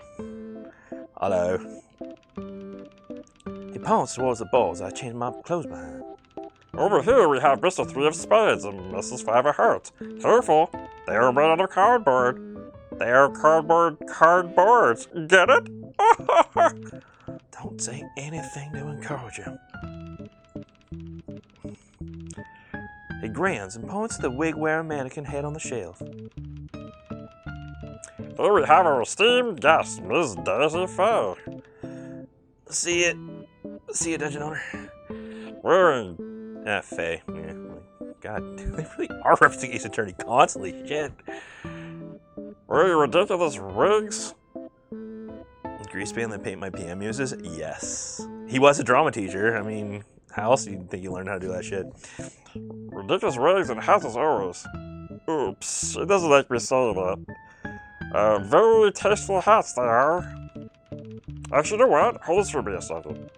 Hello. He points towards the balls I changed my clothes behind. Over here we have Mr. Three of Spades and Mrs. Five of Hearts. Careful, they are made out of cardboard. They are cardboards. Get it? Don't say anything to encourage him. He grins and points to the wig-wearing mannequin head on the shelf. Here we have our esteemed guest, Miss Daisy Faye. See it, Dungeon Owner. Wearing... Faye. Yeah. God, they really are referencing Ace Attorney constantly. Shit. Wearing ridiculous wigs? Grease paint that paint my PM uses? Yes. He was a drama teacher. I mean, how else do you think you learned how to do that shit? Ridiculous wigs and houses always. Oops, it doesn't make me say that. Very tasteful hats they are. Actually, you know what? Hold this for me a second.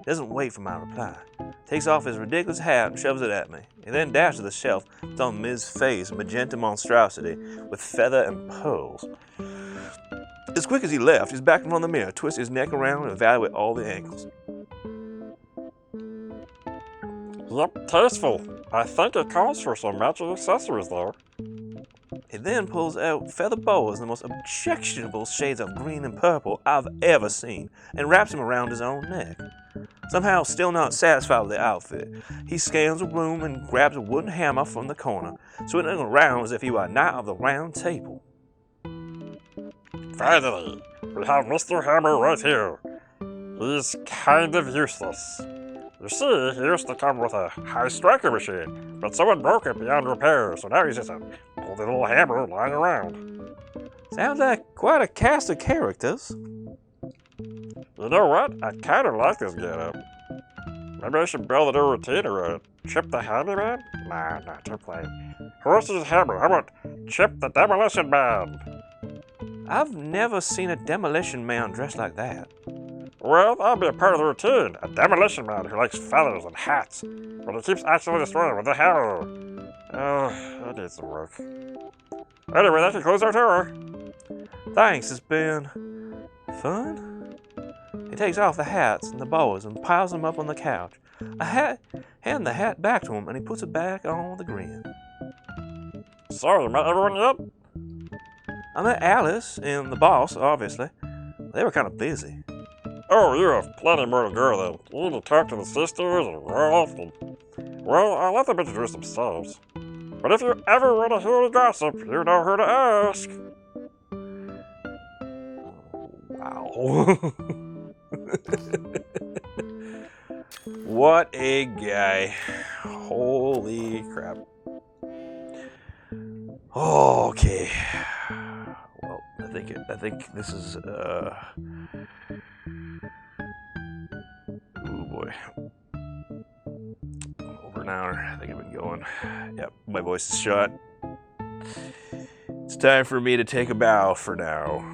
Doesn't wait for my reply. takes off his ridiculous hat and shoves it at me. He then dashes to the shelf, puts on Ms. Faye's magenta monstrosity with feather and pearls. As quick as he left, he's back in front of the mirror, twisting his neck around and evaluate all the angles. Yep, tasteful. I think it calls for some matching accessories, though. He then pulls out feather boas in the most objectionable shades of green and purple I've ever seen, and wraps him around his own neck. Somehow, still not satisfied with the outfit, he scans the room and grabs a wooden hammer from the corner, swinging it around as if he were a knight of the round table. Finally, we have Mr. Hammer right here. He's kind of useless. You see, he used to come with a high striker machine, but someone broke it beyond repair, so now he's just a moldy little hammer lying around. Sounds like quite a cast of characters. You know what? I kind of like this getup. Maybe I should build a new routine around it. Chip the Handyman? Nah, too plain. Who else is Hammer? How about Chip the Demolition Man? I've never seen a demolition man dressed like that. Well, that'll be a part of the routine. A demolition man who likes feathers and hats, but he keeps accidentally destroying with a hammer. Oh, that needs some work. Anyway, that concludes our tour. Thanks, it's been fun. He takes off the hats and the boas and piles them up on the couch. I hand the hat back to him and he puts it back on with a grin. So, you met everyone yet? I met Alice and the boss, obviously. They were kind of busy. Oh, you have plenty more to go then. You need to talk to the sisters and Ralph and... Well, I'll let them introduce themselves. But if you ever want to hear any gossip, you know who to ask. Wow. What a guy. Holy crap. Okay. Well, I think this is oh boy. Over an hour. I think I've been going. Yep, my voice is shut. It's time for me to take a bow for now.